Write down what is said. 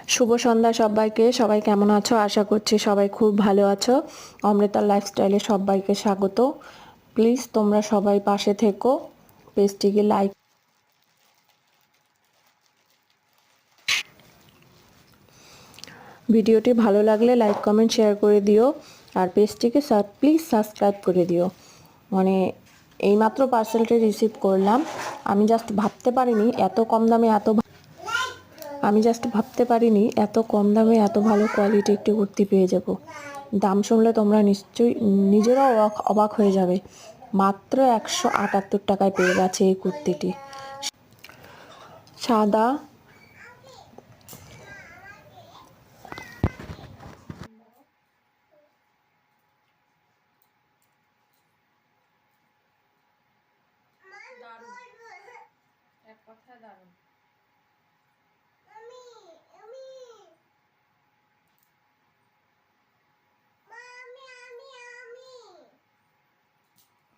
শুভ সন্ধ্যা সবাইকে। সবাই কেমন আছো? আশা করছি সবাই খুব ভালো আছো। অমৃতার লাইফস্টাইলে সবাইকে স্বাগত। প্লিজ তোমরা সবাই পাশে থেকো, পেজটিকে লাইক। ভিডিওটি ভালো লাগলে লাইক কমেন্ট শেয়ার করে দিও, আর পেজটিকে প্লিজ সাবস্ক্রাইব করে দিও। মানে এইমাত্র পার্সেলটি রিসিভ করলাম। আমি জাস্ট ভাবতে পারিনি এত কম দামে এত কম দামে এত ভালো কোয়ালিটি একটি কুর্তি পেয়ে যাব। দাম শুনলে তোমরা নিশ্চয়ই নিজেরাও অবাক হয়ে যাবে। মাত্র 178 টাকায় পেয়ে গেছে এই কুর্তিটি। সাদা